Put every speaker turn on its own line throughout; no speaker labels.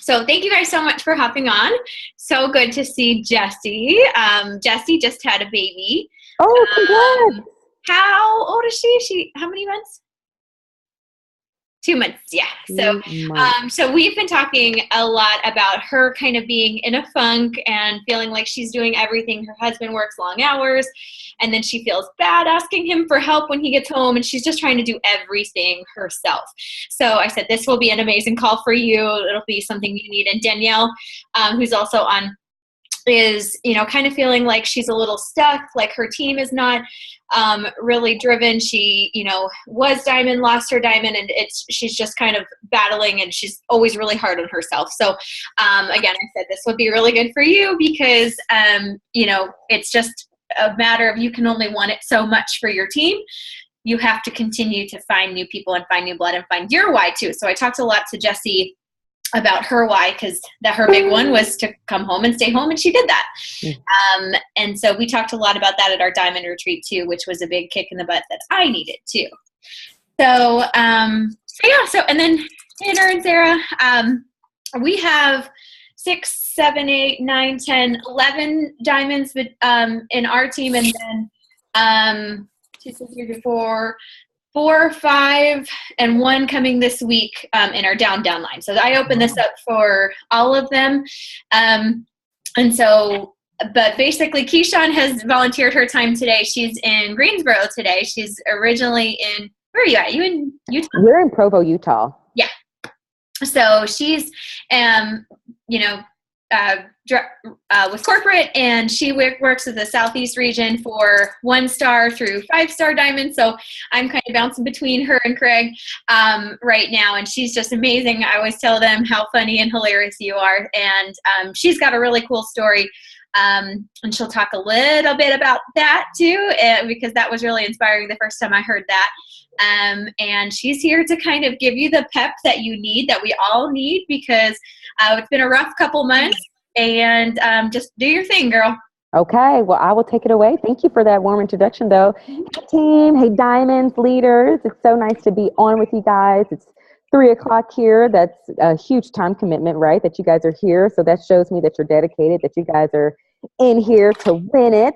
So thank you guys so much for hopping on. So good to see Jessie. Jessie just had a baby.
Oh, congrats.
How old is she? How many months? 2 months, yeah. So,
2 months.
so we've been talking a lot about her kind of being in a funk and feeling like she's doing everything. Her husband works long hours, and then she feels bad asking him for help when he gets home, and she's just trying to do everything herself. So I said, this will be an amazing call for you. It'll be something you need. And Danielle, who's also on, is, kind of feeling like she's a little stuck, like her team is not really driven. She, was diamond, lost her diamond, and she's just kind of battling, and she's always really hard on herself. So again, I said this would be really good for you because, it's just a matter of you can only want it so much for your team. You have to continue to find new people and find new blood and find your why too. So I talked a lot to Jessie about her why, because her big one was to come home and stay home, and she did that. And so we talked a lot about that at our diamond retreat too, which was a big kick in the butt that I needed too. So and then Tanner and Sarah, we have 6, 7, 8, 9, 10, 11 diamonds in our team, and then 2, 3, 4, 4, 5, and 1 coming this week in our down line. So I opened this up for all of them. But basically Keichun has volunteered her time today. She's in Greensboro today. She's originally where are you at? You in Utah?
We're in Provo, Utah.
Yeah. So she's, with corporate, and she works with the Southeast region for 1-star through 5-star diamonds. So I'm kind of bouncing between her and Craig right now, and she's just amazing. I always tell them how funny and hilarious you are, and she's got a really cool story, and she'll talk a little bit about that too, because that was really inspiring the first time I heard that. And she's here to kind of give you the pep that you need, that we all need, because it's been a rough couple months, and just do your thing, girl.
Okay, well, I will take it away. Thank you for that warm introduction, though. Hey, team. Hey, diamonds, leaders. It's so nice to be on with you guys. It's 3 o'clock here. That's a huge time commitment, right, that you guys are here. So that shows me that you're dedicated, that you guys are in here to win it.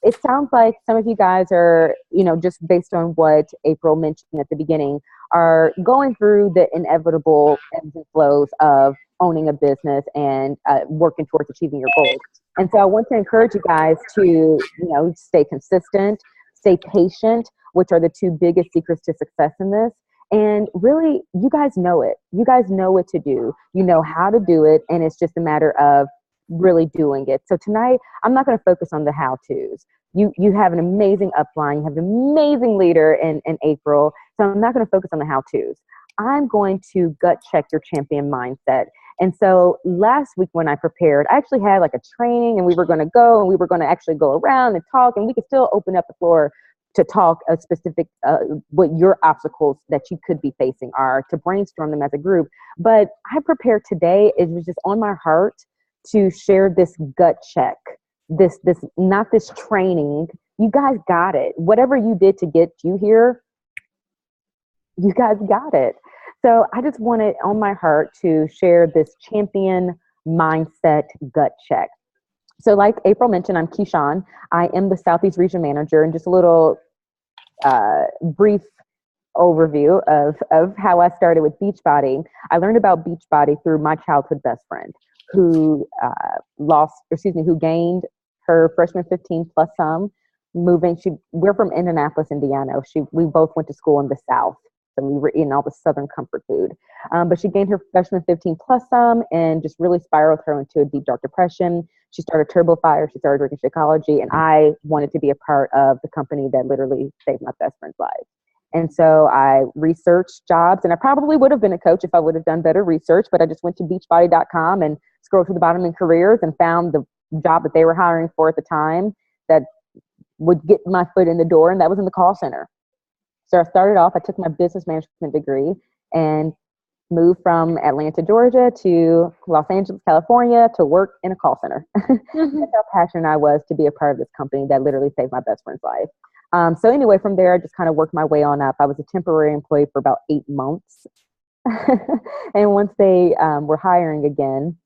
It sounds like some of you guys are, just based on what April mentioned at the beginning, are going through the inevitable ebbs and flows of owning a business and working towards achieving your goals. And so I want to encourage you guys to, stay consistent, stay patient, which are the 2 biggest secrets to success in this. And really, you guys know it. You guys know what to do. You know how to do it. And it's just a matter of really doing it. So tonight, I'm not going to focus on the how-tos. You have an amazing upline. You have an amazing leader in April. So I'm not going to focus on the how-tos. I'm going to gut check your champion mindset. And so last week when I prepared, I actually had like a training, and we were going to go, and we were going to actually go around and talk, and we could still open up the floor to talk a specific, what your obstacles that you could be facing are, to brainstorm them as a group. But I prepared today, it was just on my heart to share this gut check, this not this training. You guys got it. Whatever you did to get you here, you guys got it. So I just wanted on my heart to share this champion mindset gut check. So like April mentioned, I'm Keichun. I am the Southeast Region Manager, and just a little brief overview of how I started with Beachbody. I learned about Beachbody through my childhood best friend, who who gained her freshman 15 plus some, we're from Indianapolis, Indiana. We both went to school in the South, so we were eating all the Southern comfort food. But she gained her freshman 15 plus some, and just really spiraled her into a deep, dark depression. She started Turbo Fire. She started drinking Shakeology, and I wanted to be a part of the company that literally saved my best friend's life. And so I researched jobs, and I probably would have been a coach if I would have done better research, but I just went to beachbody.com and scrolled to the bottom in careers and found the job that they were hiring for at the time that would get my foot in the door, and that was in the call center. So I started off, I took my business management degree and moved from Atlanta, Georgia to Los Angeles, California to work in a call center. Mm-hmm. That's how passionate I was to be a part of this company that literally saved my best friend's life. So anyway, from there, I just kind of worked my way on up. I was a temporary employee for about 8 months. And once they were hiring again,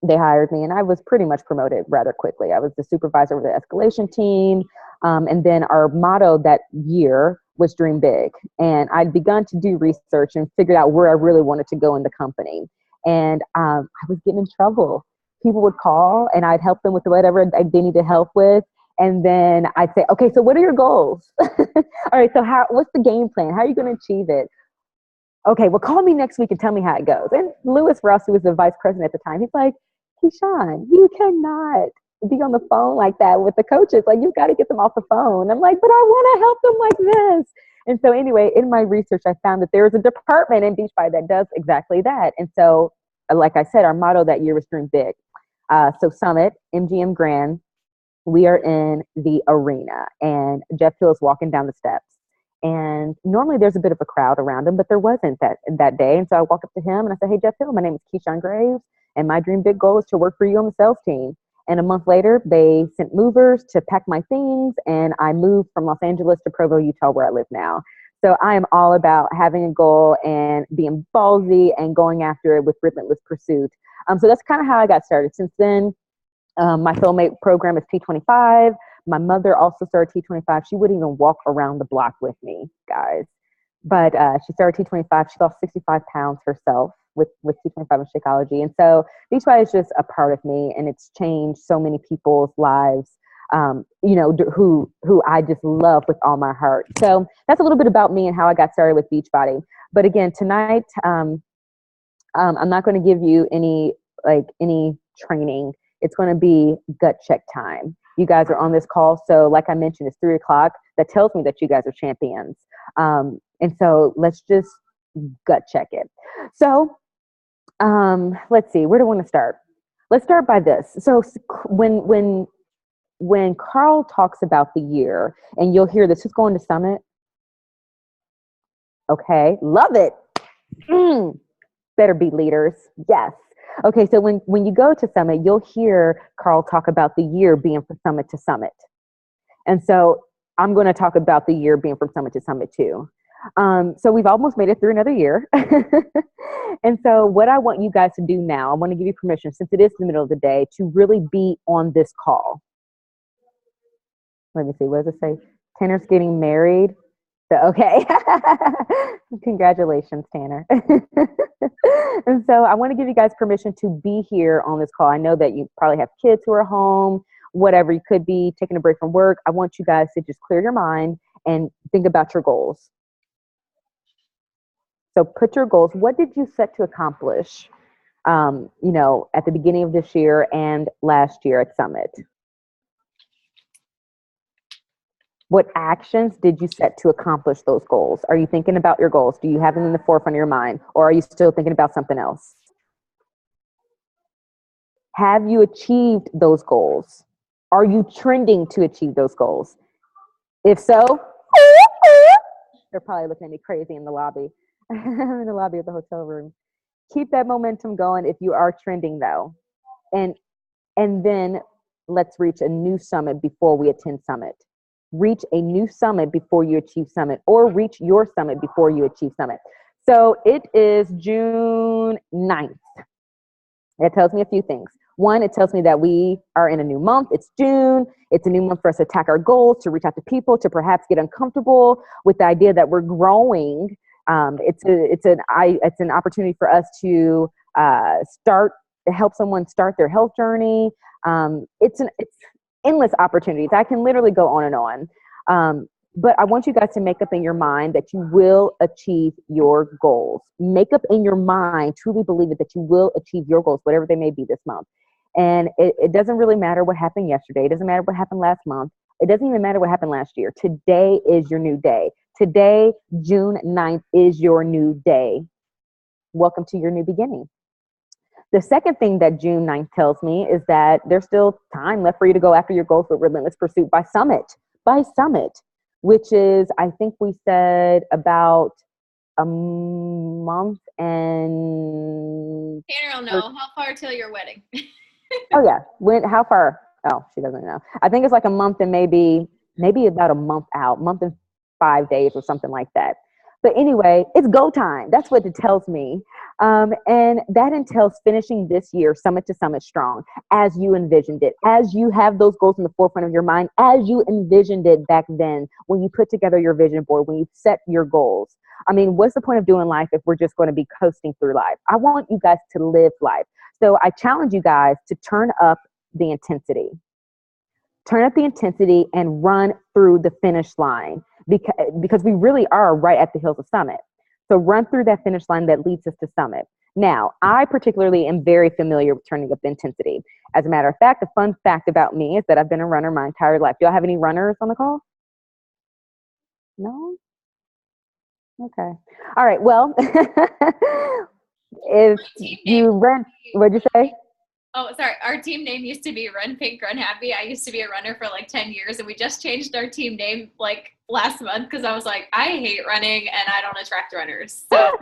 they hired me, and I was pretty much promoted rather quickly. I was the supervisor of the escalation team. And then our motto that year was dream big. And I'd begun to do research and figured out where I really wanted to go in the company. And I was getting in trouble. People would call and I'd help them with whatever they needed help with. And then I'd say, okay, so what are your goals? All right, so what's the game plan? How are you going to achieve it? Okay, well, call me next week and tell me how it goes. And Lewis Ross, who was the vice president at the time, he's like, Keyshawn, you cannot be on the phone like that with the coaches. Like, you've got to get them off the phone. I'm like, but I want to help them like this. And so anyway, in my research, I found that there is a department in Beachbody that does exactly that. And so, like I said, our motto that year was dream big. So Summit, MGM Grand, we are in the arena and Jeff Hill is walking down the steps. And normally there's a bit of a crowd around him, but there wasn't that day. And so I walk up to him and I said, hey, Jeff Hill, my name is Keichun Graves, and my dream big goal is to work for you on the sales team. And a month later, they sent movers to pack my things, and I moved from Los Angeles to Provo, Utah, where I live now. So I am all about having a goal and being ballsy and going after it with relentless pursuit. So that's kind of how I got started. Since then, my soulmate program is T25. My mother also started T25. She wouldn't even walk around the block with me, guys. But she started T25. She lost 65 pounds herself with T25 in Shakeology. And so Beachbody is just a part of me, and it's changed so many people's lives, who I just love with all my heart. So that's a little bit about me and how I got started with Beachbody. But again, tonight, I'm not going to give you any training. It's going to be gut check time. You guys are on this call. So like I mentioned, it's 3:00. That tells me that you guys are champions. And so let's just gut check it. So let's see, where do I want to start? Let's start by this. So when Carl talks about the year, and you'll hear this, who's going to Summit? Okay, love it. Better be leaders. Yes. Okay, so when you go to Summit, you'll hear Carl talk about the year being from Summit to Summit. And so I'm going to talk about the year being from Summit to Summit too. So we've almost made it through another year. And so what I want you guys to do now, I want to give you permission, since it is the middle of the day, to really be on this call. Let me see, what does it say? Tanner's getting married. So, okay. Congratulations, Tanner. And so I want to give you guys permission to be here on this call. I know that you probably have kids who are home, whatever. You could be taking a break from work. I want you guys to just clear your mind and think about your goals. So put your goals. What did you set to accomplish, at the beginning of this year and last year at Summit? What actions did you set to accomplish those goals? Are you thinking about your goals? Do you have them in the forefront of your mind, or are you still thinking about something else? Have you achieved those goals? Are you trending to achieve those goals? If so, they're probably looking at me crazy in the lobby. In the lobby of the hotel room. Keep that momentum going if you are trending though. And then let's reach a new summit before we attend Summit. Reach a new summit before you achieve Summit, or reach your summit before you achieve Summit. So it is June 9th. It tells me a few things. One, it tells me that we are in a new month. It's June. It's a new month for us to attack our goals, to reach out to people, to perhaps get uncomfortable with the idea that we're growing. It's an opportunity for us to help someone start their health journey. It's endless opportunities. I can literally go on and on. But I want you guys to make up in your mind that you will achieve your goals. Make up in your mind, truly believe it, that you will achieve your goals, whatever they may be this month. And it doesn't really matter what happened yesterday. It doesn't matter what happened last month. It doesn't even matter what happened last year. Today is your new day. Today, June 9th, is your new day. Welcome to your new beginning. The second thing that June 9th tells me is that there's still time left for you to go after your goals with relentless pursuit by Summit, which is, I think we said, about a month and...
Tanner will know. How far till your wedding?
Oh, yeah. How far? Oh, she doesn't know. I think it's like a month and maybe about a month out, month and 5 days or something like that. But anyway, it's go time. That's what it tells me. And that entails finishing this year summit to summit strong as you envisioned it, as you have those goals in the forefront of your mind, as you envisioned it back then when you put together your vision board, when you set your goals. I mean, what's the point of doing life if we're just going to be coasting through life? I want you guys to live life. So I challenge you guys to turn up the intensity. Turn up the intensity and run through the finish line because we really are right at the heels of summit. So run through that finish line that leads us to summit. Now, I particularly am very familiar with turning up the intensity. As a matter of fact, a fun fact about me is that I've been a runner my entire life. Do y'all have any runners on the call? No? Okay. All right. Well, if you run, what'd you say?
Oh, sorry. Our team name used to be Run Pink, Run Happy. I used to be a runner for like 10 years, and we just changed our team name like last month because I was like, I hate running and I don't attract runners. So,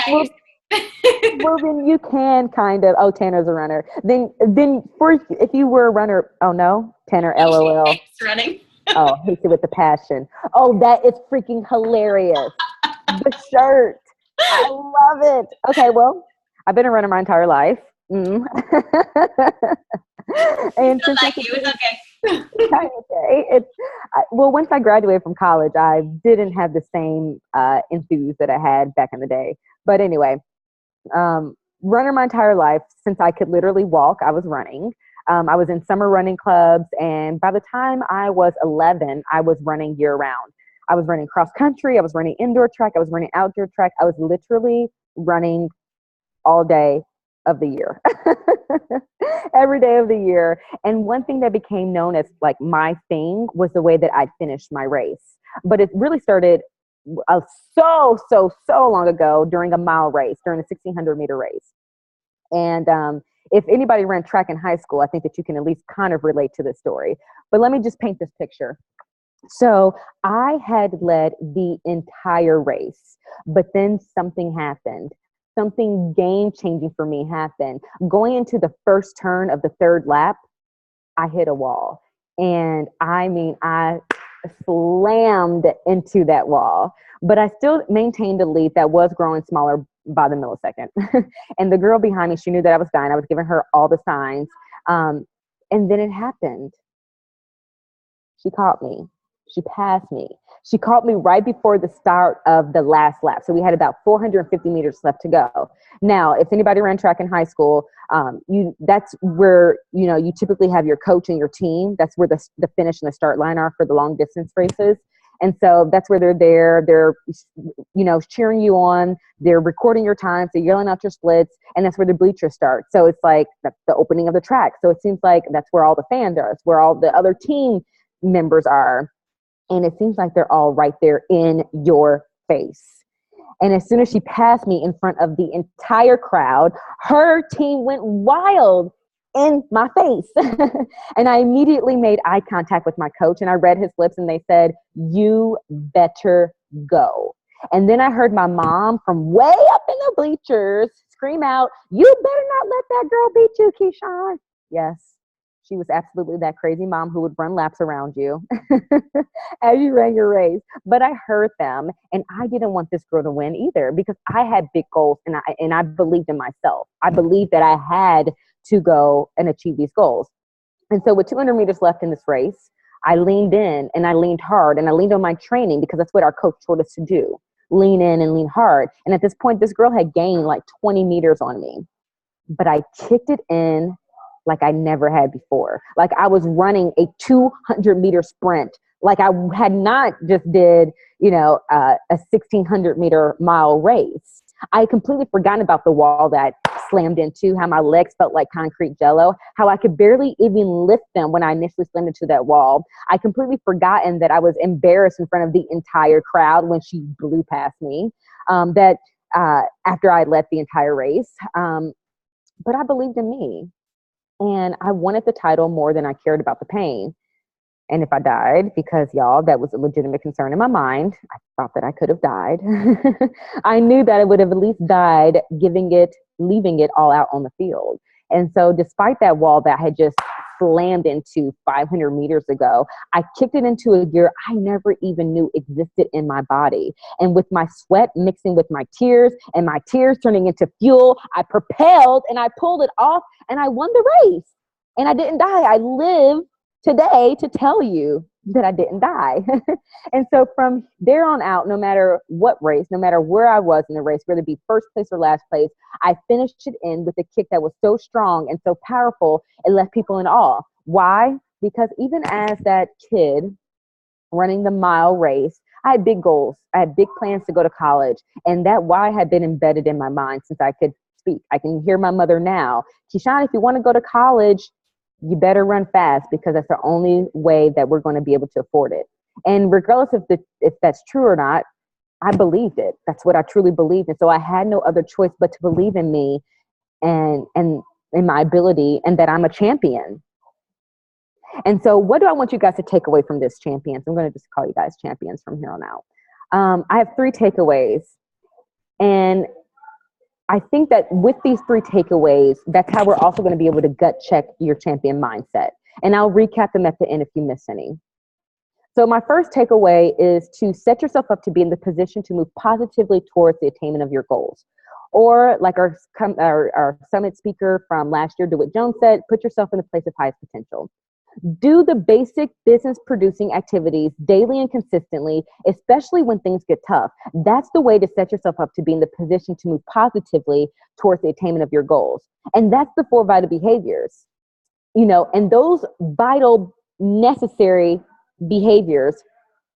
well, well, then you can kind of. Oh, Tanner's a runner. Then if you were a runner, oh no, Tanner, LOL.
He hates running.
Oh, hates it with the passion. Oh, that is freaking hilarious. The shirt, I love it. Okay, well. I've been a runner my entire life. And since
like you, it's
okay. Well, once I graduated from college, I didn't have the same enthuse that I had back in the day. But anyway, runner my entire life. Since I could literally walk, I was running. I was in summer running clubs, and by the time I was 11, I was running year round. I was running cross country. I was running indoor track. I was running outdoor track. I was literally running all day of the year, every day of the year. And one thing that became known as like my thing was the way that I'd finished my race. But it really started so long ago during a mile race, during a 1,600-meter race. And if anybody ran track in high school, I think that you can at least kind of relate to this story. But let me just paint this picture. So I had led the entire race, but then something happened. Something game-changing for me happened. Going into the first turn of the third lap, I hit a wall. And I mean, I slammed into that wall. But I still maintained a lead that was growing smaller by the millisecond. And the girl behind me, she knew that I was dying. I was giving her all the signs. And then it happened. She caught me. She passed me. She caught me right before the start of the last lap. So we had about 450 meters left to go. Now, if anybody ran track in high school, that's where, you typically have your coach and your team. That's where the finish and the start line are for the long distance races. And so that's where they're cheering you on. They're recording your times. They're yelling out your splits. And that's where the bleachers start. So it's like that's the opening of the track. So it seems like that's where all the fans are. It's where all the other team members are. And it seems like they're all right there in your face. And as soon as she passed me in front of the entire crowd, her team went wild in my face. And I immediately made eye contact with my coach, and I read his lips, and they said, "You better go." And then I heard my mom from way up in the bleachers scream out, "You better not let that girl beat you, Keichun." Yes. She was absolutely that crazy mom who would run laps around you as you ran your race. But I heard them, and I didn't want this girl to win either because I had big goals, and I believed in myself. I believed that I had to go and achieve these goals. And so with 200 meters left in this race, I leaned in, and I leaned hard, and I leaned on my training because that's what our coach told us to do. Lean in and lean hard. And at this point, this girl had gained like 20 meters on me, but I kicked it in like I never had before. Like I was running a 200-meter sprint. Like I had not just did, a 1,600-meter mile race. I had completely forgotten about the wall that I slammed into, how my legs felt like concrete jello, how I could barely even lift them when I initially slammed into that wall. I completely forgotten that I was embarrassed in front of the entire crowd when she blew past me, after I led the entire race. But I believed in me. And I wanted the title more than I cared about the pain. And if I died, because y'all, that was a legitimate concern in my mind, I thought that I could have died. I knew that I would have at least died leaving it all out on the field. And so despite that wall that had just slammed into 500 meters ago. I kicked it into a gear I never even knew existed in my body. And with my sweat mixing with my tears and my tears turning into fuel, I propelled and I pulled it off and I won the race. And I didn't die. I live today to tell you that I didn't die. And so from there on out, no matter what race, no matter where I was in the race, whether it be first place or last place, I finished it in with a kick that was so strong and so powerful, it left people in awe. Why? Because even as that kid running the mile race, I had big goals. I had big plans to go to college. And that why had been embedded in my mind since I could speak. I can hear my mother now. Keyshawn, if you want to go to college, you better run fast because that's the only way that we're going to be able to afford it. And regardless if that's true or not, I believed it. That's what I truly believed. And so I had no other choice but to believe in me and in my ability and that I'm a champion. And so what do I want you guys to take away from this, champions? I'm going to just call you guys champions from here on out. I have 3 takeaways. And I think that with these 3 takeaways, that's how we're also going to be able to gut check your champion mindset. And I'll recap them at the end if you miss any. So my first takeaway is to set yourself up to be in the position to move positively towards the attainment of your goals. Or like our summit speaker from last year, DeWitt Jones, said, put yourself in the place of highest potential. Do the basic business producing activities daily and consistently, especially when things get tough. That's the way to set yourself up to be in the position to move positively towards the attainment of your goals. And that's the 4 vital behaviors, and those vital necessary behaviors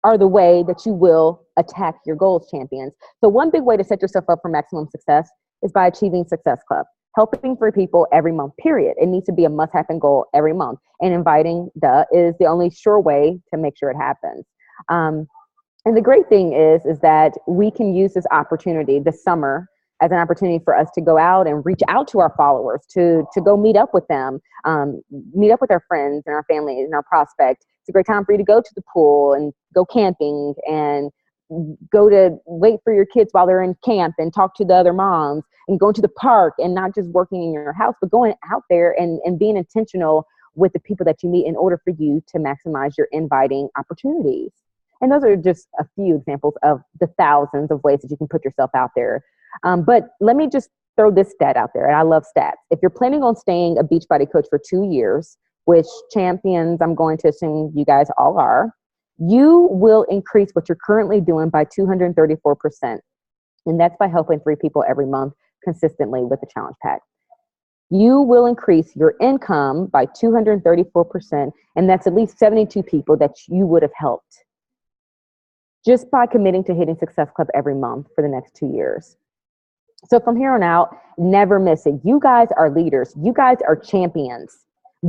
are the way that you will attack your goals, champions. So one big way to set yourself up for maximum success is by achieving Success Club. Helping 3 people every month, period. It needs to be a must-happen goal every month. And inviting is the only sure way to make sure it happens. And the great thing is that we can use this opportunity this summer as an opportunity for us to go out and reach out to our followers, to go meet up with them, meet up with our friends and our families and our prospects. It's a great time for you to go to the pool and go camping and go to wait for your kids while they're in camp and talk to the other moms and going to the park and not just working in your house, but going out there and being intentional with the people that you meet in order for you to maximize your inviting opportunities. And those are just a few examples of the thousands of ways that you can put yourself out there. But let me just throw this stat out there, and I love stats. If you're planning on staying a Beachbody coach for 2 years, which champions, I'm going to assume you guys all are, you will increase what you're currently doing by 234%. And that's by helping 3 people every month consistently with the challenge pack. You will increase your income by 234%. And that's at least 72 people that you would have helped just by committing to hitting Success Club every month for the next 2 years. So from here on out, never miss it. You guys are leaders. You guys are champions.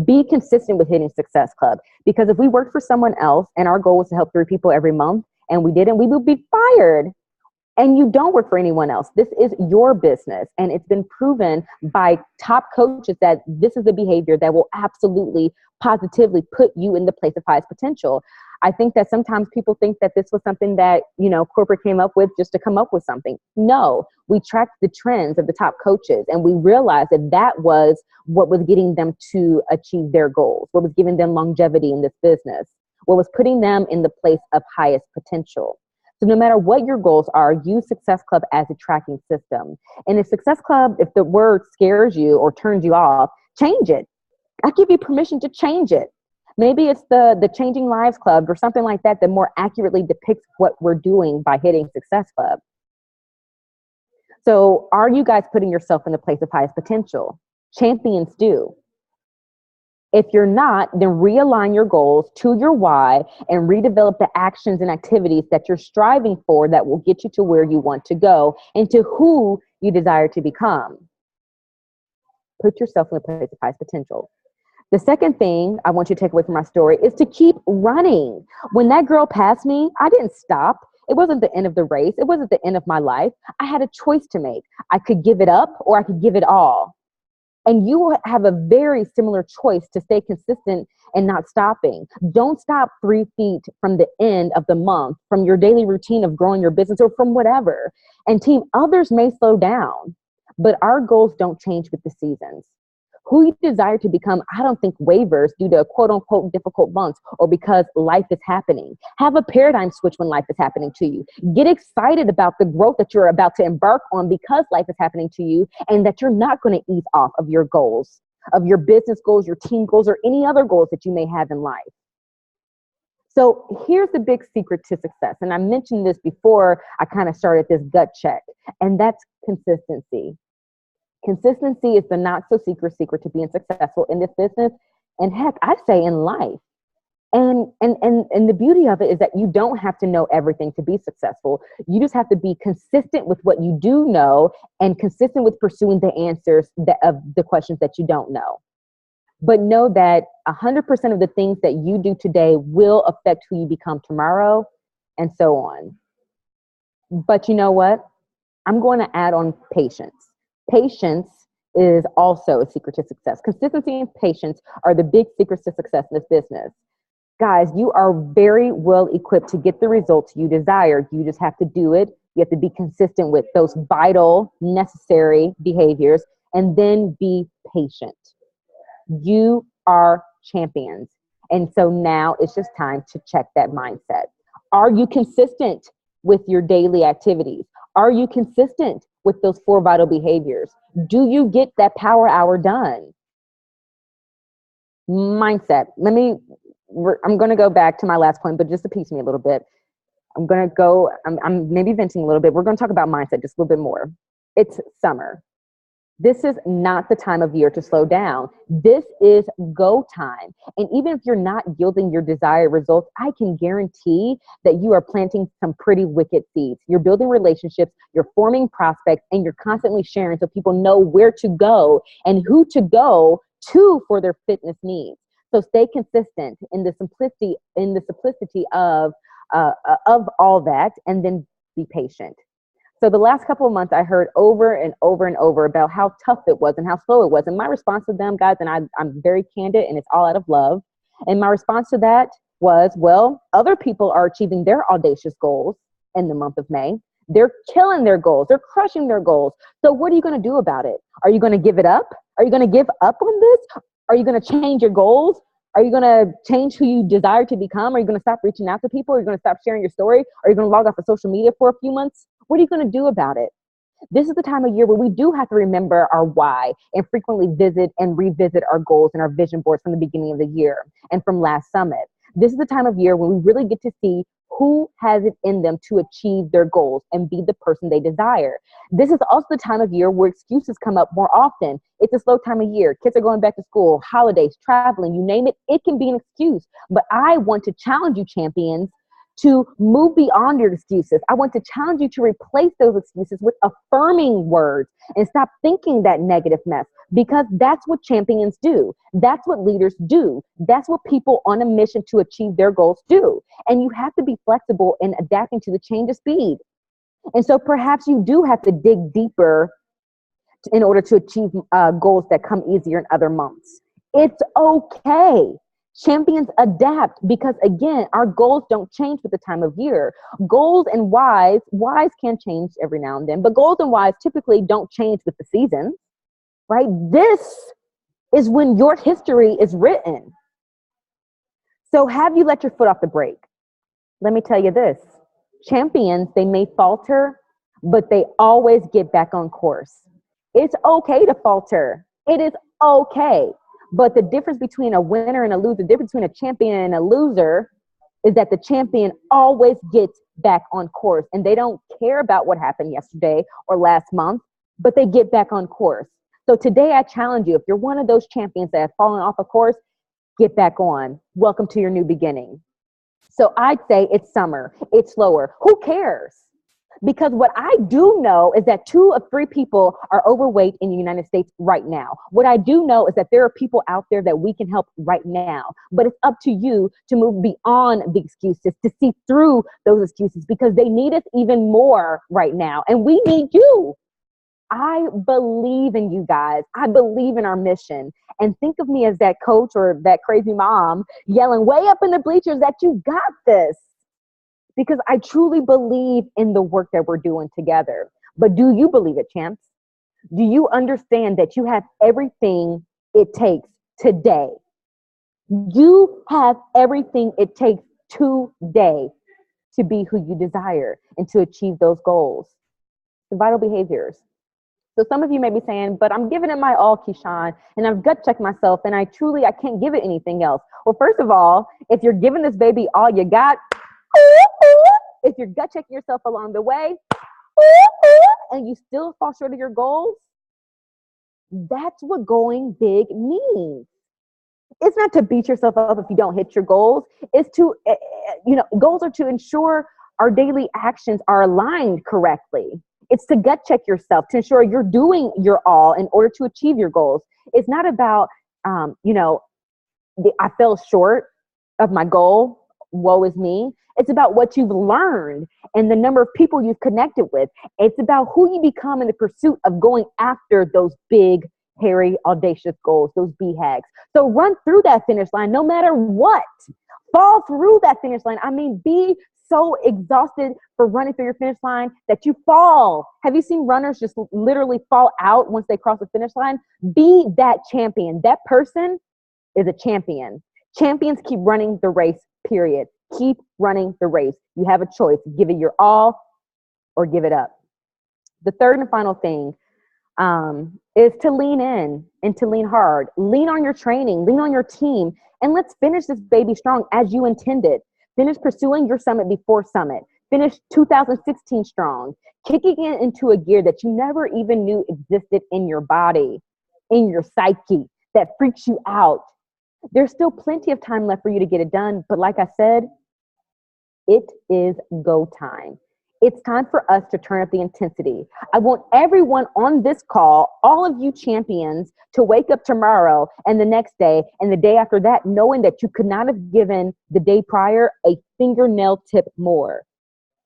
Be consistent with hitting Success Club, because if we worked for someone else and our goal was to help 3 people every month and we didn't, we would be fired. And you don't work for anyone else. This is your business. And it's been proven by top coaches that this is the behavior that will absolutely positively put you in the place of highest potential. I think that sometimes people think that this was something that, corporate came up with just to come up with something. No, we tracked the trends of the top coaches and we realized that that was what was getting them to achieve their goals, what was giving them longevity in this business, what was putting them in the place of highest potential. So no matter what your goals are, use Success Club as a tracking system. And if Success Club, if the word scares you or turns you off, change it. I give you permission to change it. Maybe it's the Changing Lives Club or something like that more accurately depicts what we're doing by hitting Success Club. So are you guys putting yourself in the place of highest potential? Champions do. If you're not, then realign your goals to your why and redevelop the actions and activities that you're striving for that will get you to where you want to go and to who you desire to become. Put yourself in the place of highest potential. The second thing I want you to take away from my story is to keep running. When that girl passed me, I didn't stop. It wasn't the end of the race. It wasn't the end of my life. I had a choice to make. I could give it up or I could give it all. And you have a very similar choice to stay consistent and not stopping. Don't stop 3 feet from the end of the month, from your daily routine of growing your business or from whatever. And team, others may slow down, but our goals don't change with the seasons. Who you desire to become, I don't think wavers due to quote unquote difficult months or because life is happening. Have a paradigm switch when life is happening to you. Get excited about the growth that you're about to embark on because life is happening to you, and that you're not going to ease off of your goals, of your business goals, your team goals, or any other goals that you may have in life. So here's the big secret to success. And I mentioned this before I kind of started this gut check, and that's consistency. Consistency is the not so secret to being successful in this business. And heck, I say in life. And the beauty of it is that you don't have to know everything to be successful. You just have to be consistent with what you do know and consistent with pursuing the answers of the questions that you don't know. But know that 100% of the things that you do today will affect who you become tomorrow, and so on. But you know what? I'm going to add on patience. Patience is also a secret to success. Consistency and patience are the big secrets to success in this business. Guys, you are very well equipped to get the results you desire. You just have to do it. You have to be consistent with those vital, necessary behaviors, and then be patient. You are champions. And so now it's just time to check that mindset. Are you consistent with your daily activities? Are you consistent with those 4 vital behaviors? Do you get that power hour done? Mindset. I'm going to go back to my last point, but just to piece me a little bit. I'm maybe venting a little bit. We're going to talk about mindset just a little bit more. It's summer. This is not the time of year to slow down. This is go time. And even if you're not yielding your desired results, I can guarantee that you are planting some pretty wicked seeds. You're building relationships, you're forming prospects, and you're constantly sharing so people know where to go and who to go to for their fitness needs. So stay consistent in the simplicity of all that, and then be patient. So the last couple of months, I heard over and over and over about how tough it was and how slow it was. And my response to them, guys, and I'm very candid, and it's all out of love. And my response to that was, well, other people are achieving their audacious goals in the month of May. They're killing their goals. They're crushing their goals. So what are you going to do about it? Are you going to give it up? Are you going to give up on this? Are you going to change your goals? Are you going to change who you desire to become? Are you going to stop reaching out to people? Are you going to stop sharing your story? Are you going to log off of social media for a few months? What are you going to do about it? This is the time of year where we do have to remember our why and frequently visit and revisit our goals and our vision boards from the beginning of the year and from last summit. This is the time of year when we really get to see who has it in them to achieve their goals and be the person they desire. This is also the time of year where excuses come up more often. It's a slow time of year. Kids are going back to school, holidays, traveling, you name it. It can be an excuse. But I want to challenge you, champions, to move beyond your excuses. I want to challenge you to replace those excuses with affirming words and stop thinking that negative mess, because that's what champions do. That's what leaders do. That's what people on a mission to achieve their goals do. And you have to be flexible in adapting to the change of speed. And so perhaps you do have to dig deeper in order to achieve goals that come easier in other months. It's okay. Champions adapt because, again, our goals don't change with the time of year. Goals and whys can change every now and then, but goals and whys typically don't change with the seasons, right? This is when your history is written. So have you let your foot off the brake? Let me tell you this. Champions, they may falter, but they always get back on course. It's okay to falter. It is okay. But the difference between a winner and a loser, the difference between a champion and a loser, is that the champion always gets back on course, and they don't care about what happened yesterday or last month, but they get back on course. So today I challenge you, if you're one of those champions that have fallen off a course, get back on. Welcome to your new beginning. So I'd say it's summer. It's slower. Who cares? Because what I do know is that 2 of 3 people are overweight in the United States right now. What I do know is that there are people out there that we can help right now. But it's up to you to move beyond the excuses, to see through those excuses, because they need us even more right now. And we need you. I believe in you guys. I believe in our mission. And think of me as that coach or that crazy mom yelling way up in the bleachers that you got this. Because I truly believe in the work that we're doing together. But do you believe it, champs? Do you understand that you have everything it takes today. You have everything it takes today to be who you desire and to achieve those goals. The vital behaviors. So some of you may be saying, but I'm giving it my all, Keichun, and I've gut checked myself, and I can't give it anything else. Well, first of all, if you're giving this baby all you got, if you're gut checking yourself along the way, and you still fall short of your goals, that's what going big means. It's not to beat yourself up if you don't hit your goals. It's to, goals are to ensure our daily actions are aligned correctly. It's to gut check yourself to ensure you're doing your all in order to achieve your goals. It's not about, I fell short of my goal. Woe is me. It's about what you've learned and the number of people you've connected with. It's about who you become in the pursuit of going after those big, hairy, audacious goals, those BHAGs. So run through that finish line no matter what. Fall through that finish line. I mean, be so exhausted for running through your finish line that you fall. Have you seen runners just literally fall out once they cross the finish line? Be that champion. That person is a champion. Champions keep running the race, period. Keep running the race. You have a choice. Give it your all or give it up. The third and final thing is to lean in and to lean hard. Lean on your training, lean on your team, and let's finish this baby strong as you intended. Finish pursuing your summit before summit. Finish 2016 strong, kicking it into a gear that you never even knew existed in your body, in your psyche, that freaks you out. There's still plenty of time left for you to get it done, but like I said, it is go time. It's time for us to turn up the intensity. I want everyone on this call, all of you champions, to wake up tomorrow and the next day and the day after that, knowing that you could not have given the day prior a fingernail tip more.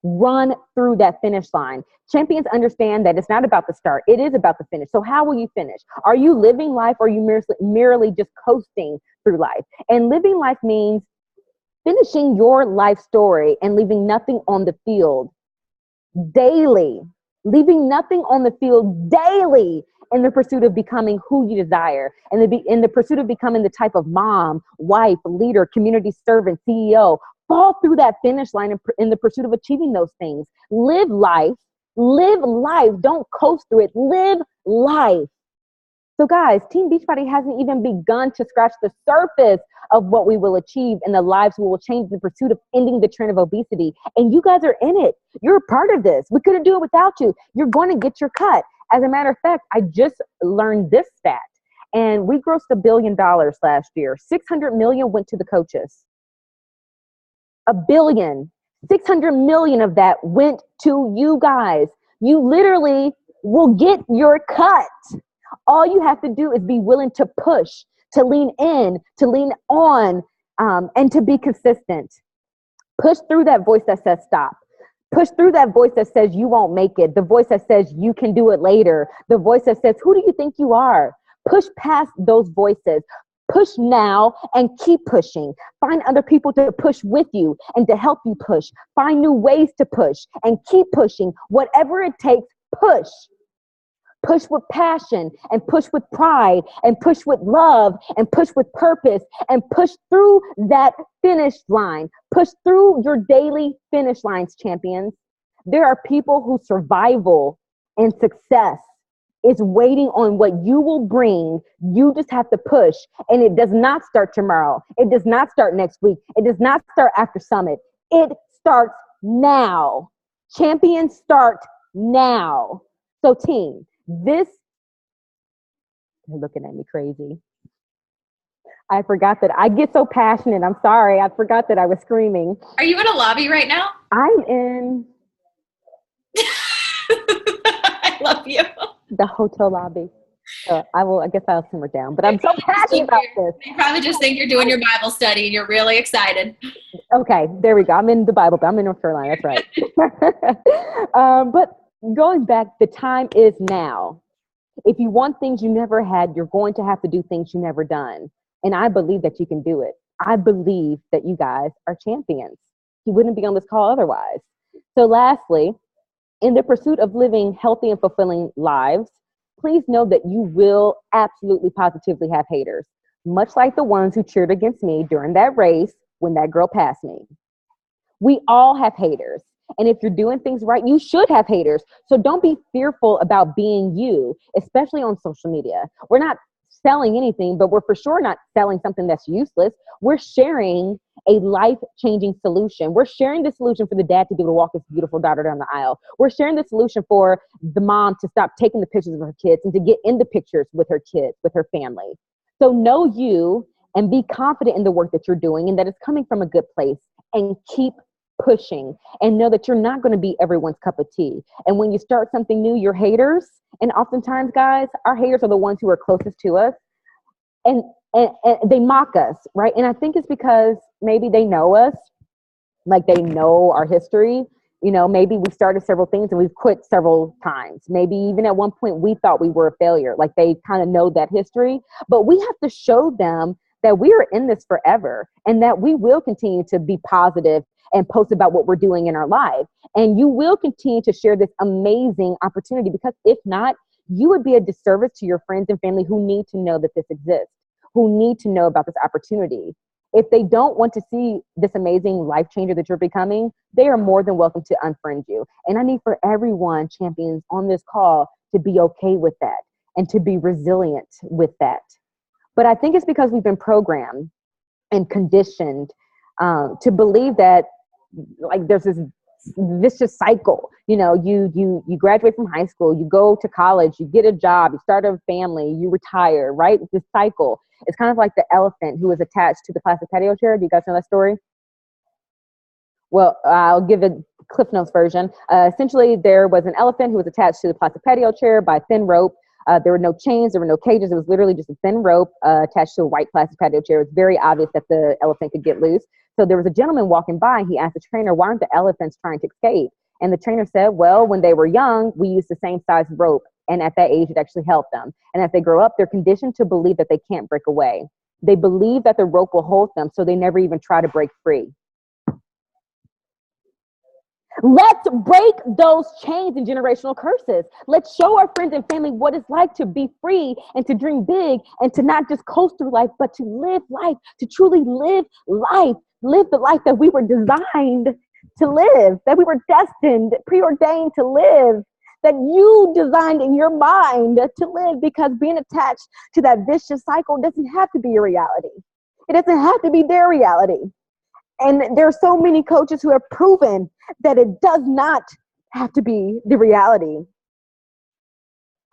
Run through that finish line. Champions understand that it's not about the start. It is about the finish. So how will you finish? Are you living life or are you merely just coasting through life? And living life means finishing your life story and leaving nothing on the field daily, leaving nothing on the field daily in the pursuit of becoming who you desire, and in the pursuit of becoming the type of mom, wife, leader, community servant, CEO. Fall through that finish line in the pursuit of achieving those things. Live life. Live life. Don't coast through it. Live life. So guys, Team Beachbody hasn't even begun to scratch the surface of what we will achieve and the lives we will change in the pursuit of ending the trend of obesity. And you guys are in it. You're a part of this. We couldn't do it without you. You're going to get your cut. As a matter of fact, I just learned this stat, and we grossed $1 billion last year. 600 million went to the coaches. $1 billion. 600 million of that went to you guys. You literally will get your cut. All you have to do is be willing to push, to lean in, to lean on, and to be consistent. Push through that voice that says stop. Push through that voice that says you won't make it. The voice that says you can do it later. The voice that says, who do you think you are? Push past those voices. Push now and keep pushing. Find other people to push with you and to help you push. Find new ways to push and keep pushing. Whatever it takes, push. Push with passion and push with pride and push with love and push with purpose and push through that finish line. Push through your daily finish lines, champions. There are people whose survival and success is waiting on what you will bring. You just have to push. And it does not start tomorrow. It does not start next week. It does not start after summit. It starts now. Champions start now. So team, they're looking at me crazy. I forgot that I get so passionate. I'm sorry. I forgot that I was screaming.
Are you in a lobby right now?
I'm in
I love you.
the hotel lobby. So I guess I'll simmer down, but I'm so passionate about this.
They probably just think you're doing your Bible study and you're really excited.
Okay, there we go. I'm in the Bible, but I'm in North Carolina. That's right. But going back, the time is now. If you want things you never had, you're going to have to do things you never done. And I believe that you can do it. I believe that you guys are champions. You wouldn't be on this call otherwise. So lastly, in the pursuit of living healthy and fulfilling lives, please know that you will absolutely positively have haters, much like the ones who cheered against me during that race when that girl passed me. We all have haters. And if you're doing things right, you should have haters. So don't be fearful about being you, especially on social media. We're not selling anything, but we're for sure not selling something that's useless. We're sharing a life-changing solution. We're sharing the solution for the dad to be able to walk his beautiful daughter down the aisle. We're sharing the solution for the mom to stop taking the pictures of her kids and to get in the pictures with her kids, with her family. So know you and be confident in the work that you're doing and that it's coming from a good place, and keep pushing, and know that you're not going to be everyone's cup of tea. And when you start something new, your haters, and oftentimes, guys, our haters are the ones who are closest to us, and they mock us, right? And I think it's because maybe they know us, like they know our history. You know, maybe we started several things and we've quit several times. Maybe even at one point we thought we were a failure. Like they kind of know that history, but we have to show them that we are in this forever and that we will continue to be positive and post about what we're doing in our life. And you will continue to share this amazing opportunity, because if not, you would be a disservice to your friends and family who need to know that this exists, who need to know about this opportunity. If they don't want to see this amazing life changer that you're becoming, they are more than welcome to unfriend you. And I need for everyone, champions on this call, to be okay with that and to be resilient with that. But I think it's because we've been programmed and conditioned to believe that, like, there's this vicious cycle. You know, you graduate from high school, you go to college, you get a job, you start a family, you retire, right? This cycle. It's kind of like the elephant who was attached to the plastic patio chair. Do you guys know that story? Well, I'll give a Cliff Notes version. Essentially, there was an elephant who was attached to the plastic patio chair by a thin rope. There were no chains, there were no cages. It was literally just a thin rope attached to a white plastic patio chair. It was very obvious that the elephant could get loose. So there was a gentleman walking by, and he asked the trainer, why aren't the elephants trying to escape? And the trainer said, well, when they were young, we used the same size rope. And at that age, it actually helped them. And as they grow up, they're conditioned to believe that they can't break away. They believe that the rope will hold them, so they never even try to break free. Let's break those chains and generational curses. Let's show our friends and family what it's like to be free and to dream big and to not just coast through life, but to live life, to truly live life, live the life that we were designed to live, that we were destined, preordained to live, that you designed in your mind to live, because being attached to that vicious cycle doesn't have to be your reality. It doesn't have to be their reality. And there are so many coaches who have proven that it does not have to be the reality.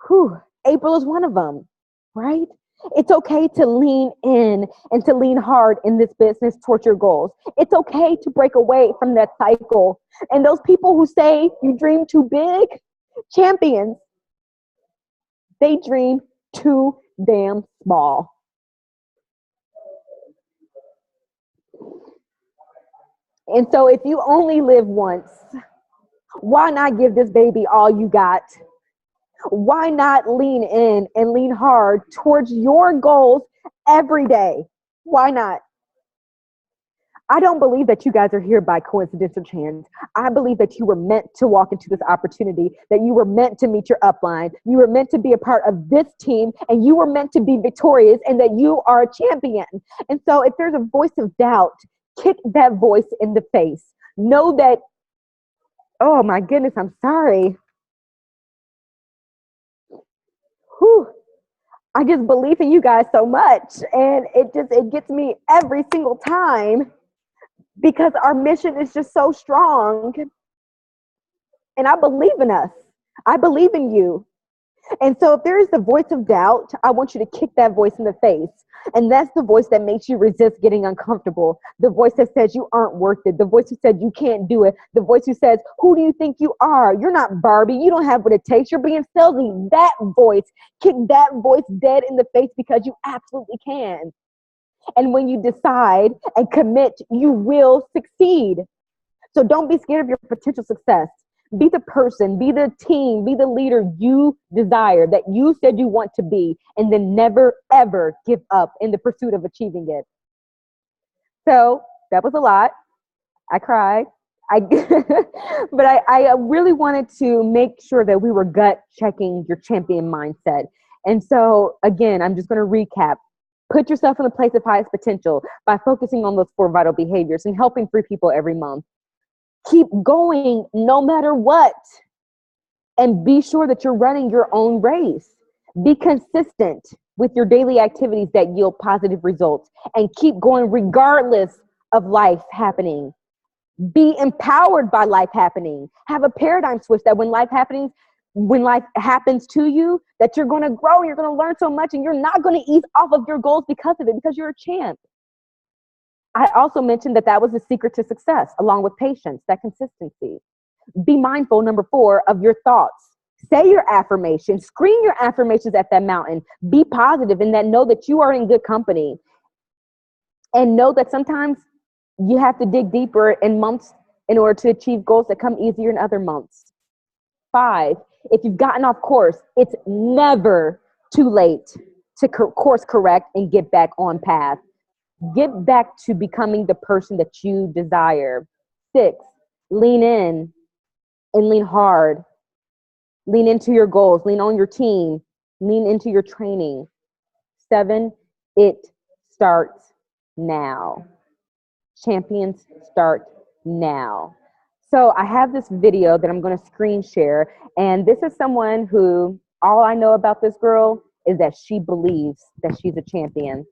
Whew. April is one of them, right? It's okay to lean in and to lean hard in this business towards your goals. It's okay to break away from that cycle. And those people who say you dream too big, champions, they dream too damn small. And so if you only live once, why not give this baby all you got? Why not lean in and lean hard towards your goals every day? Why not? I don't believe that you guys are here by coincidence or chance. I believe that you were meant to walk into this opportunity, that you were meant to meet your upline, you were meant to be a part of this team, and you were meant to be victorious, and that you are a champion. And so if there's a voice of doubt, kick that voice in the face. Know that, oh my goodness, I'm sorry. Whew. I just believe in you guys so much, and it gets me every single time, because our mission is just so strong. And I believe in us. I believe in you. And so if there is the voice of doubt, I want you to kick that voice in the face. And that's the voice that makes you resist getting uncomfortable. The voice that says you aren't worth it. The voice who said you can't do it. The voice who says, who do you think you are? You're not Barbie. You don't have what it takes. You're being salesy. That voice, kick that voice dead in the face, because you absolutely can. And when you decide and commit, you will succeed. So don't be scared of your potential success. Be the person, be the team, be the leader you desire, that you said you want to be, and then never, ever give up in the pursuit of achieving it. So that was a lot. I cried. I, but I really wanted to make sure that we were gut checking your champion mindset. And so, again, I'm just going to recap. Put yourself in the place of highest potential by focusing on those 4 vital behaviors and helping 3 people every month. Keep going no matter what. And be sure that you're running your own race. Be consistent with your daily activities that yield positive results, and keep going regardless of life happening. Be empowered by life happening. Have a paradigm switch that when life happens to you, that you're going to grow, you're going to learn so much, and you're not going to ease off of your goals because of it, because you're a champ. I also mentioned that was the secret to success, along with patience, that consistency. Be mindful, number 4, of your thoughts. Say your affirmations. Scream your affirmations at that mountain. Be positive in that. Know that you are in good company. And know that sometimes you have to dig deeper in months in order to achieve goals that come easier in other months. 5, if you've gotten off course, it's never too late to course correct and get back on path. Get back to becoming the person that you desire. 6, lean in and lean hard. Lean into your goals, lean on your team, lean into your training. 7, it starts now. Champions start now. So I have this video that I'm going to screen share, and this is someone who, all I know about this girl is that she believes that she's a champion.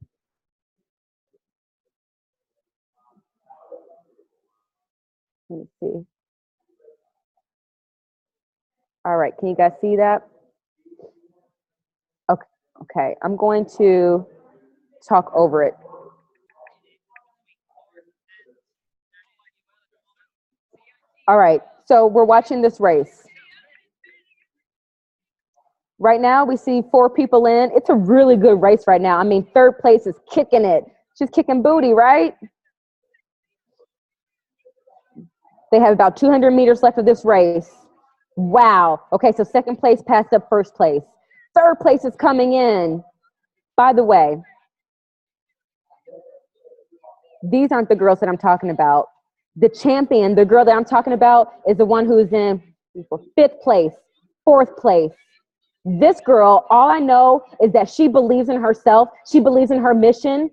Let me see. All right, can you guys see that? Okay, I'm going to talk over it. All right, so we're watching this race. Right now, we see 4 people in. It's a really good race right now. I mean, 3rd place is kicking it. She's kicking booty, right? They have about 200 meters left of this race. Wow. Okay, so 2nd place passed up 1st place. 3rd place is coming in. By the way, these aren't the girls that I'm talking about. The champion, the girl that I'm talking about, is the one who is in 5th place, 4th place. This girl, all I know is that she believes in herself. She believes in her mission.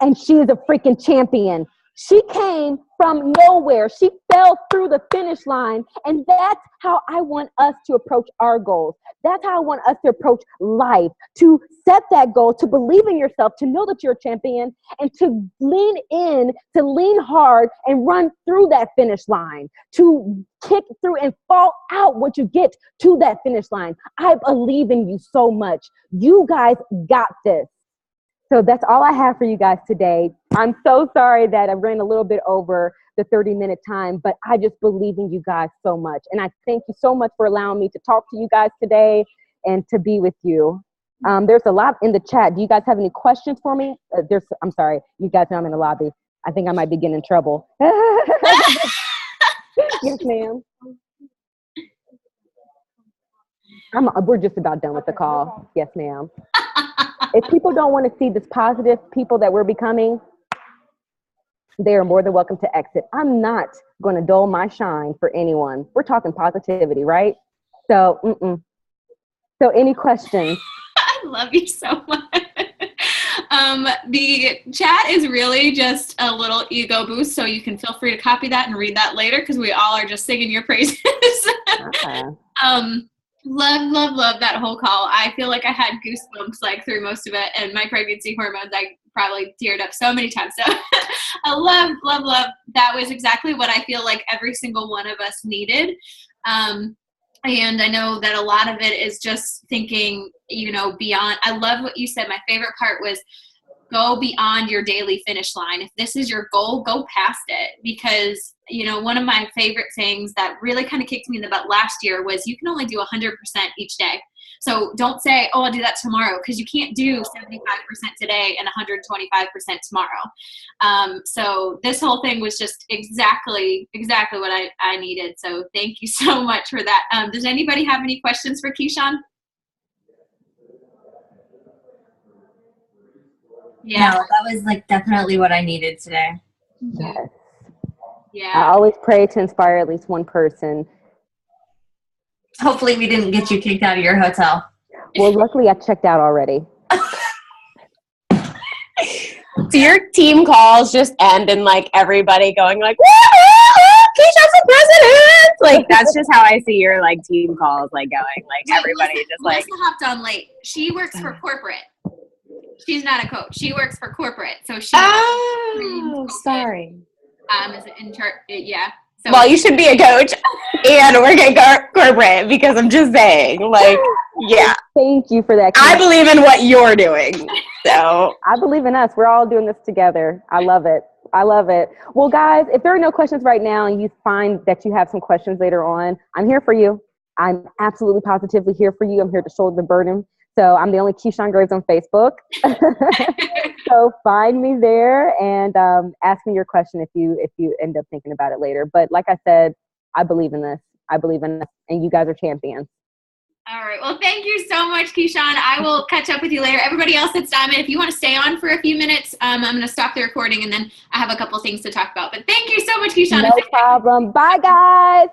And she is a freaking champion. She came from nowhere. She fell through the finish line. And that's how I want us to approach our goals. That's how I want us to approach life, to set that goal, to believe in yourself, to know that you're a champion, and to lean in, to lean hard and run through that finish line, to kick through and fall out once you get to that finish line. I believe in you so much. You guys got this. So that's all I have for you guys today. I'm so sorry that I ran a little bit over the 30-minute time, but I just believe in you guys so much. And I thank you so much for allowing me to talk to you guys today and to be with you. There's a lot in the chat. Do you guys have any questions for me? I'm sorry. You guys know I'm in the lobby. I think I might be getting in trouble. Yes, ma'am. We're just about done with the call. Yes, ma'am. If people don't want to see this positive people that we're becoming, they are more than welcome to exit. I'm not going to dull my shine for anyone. We're talking positivity, right? So, So any questions?
I love you so much. The chat is really just a little ego boost, so you can feel free to copy that and read that later, because we all are just singing your praises. Love that whole call. I feel like I had goosebumps like through most of it, and my pregnancy hormones, I probably teared up so many times. So I love. That was exactly what I feel like every single one of us needed. And I know that a lot of it is just thinking, beyond. I love what you said. My favorite part was go beyond your daily finish line. If this is your goal, go past it. Because, one of my favorite things that really kind of kicked me in the butt last year was you can only do 100% each day. So don't say, oh, I'll do that tomorrow, because you can't do 75% today and 125% tomorrow. So this whole thing was just exactly what I needed. So thank you so much for that. Does anybody have any questions for Keichun?
Yeah. No, that was definitely what I needed today.
Yes. I
Yeah.
always pray to inspire at least one person.
Hopefully we didn't get you kicked out of your hotel.
Well, luckily I checked out already.
Do your team calls just end in like everybody going like, Keisha's the president? Like that's just how I see your like team calls like going. Like everybody just like
Melissa hopped on late. She works for corporate. She's not a coach. She works for corporate. So she
sorry.
is in charge. Yeah. So
Well, you should be a coach and work at corporate because I'm just saying, like, yeah.
Thank you for that.
I believe in what you're doing. So
I believe in us. We're all doing this together. I love it. I love it. Well, guys, if there are no questions right now and you find that you have some questions later on, I'm here for you. I'm absolutely positively here for you. I'm here to shoulder the burden. So I'm the only Keichun Graves on Facebook. So find me there and ask me your question if you end up thinking about it later. But like I said, I believe in this. I believe in this, and you guys are champions.
All right. Well, thank you so much, Keichun. I will catch up with you later. Everybody else that's Diamond, if you want to stay on for a few minutes, I'm going to stop the recording, and then I have a couple things to talk about. But thank you so much, Keichun.
No problem. Bye, guys.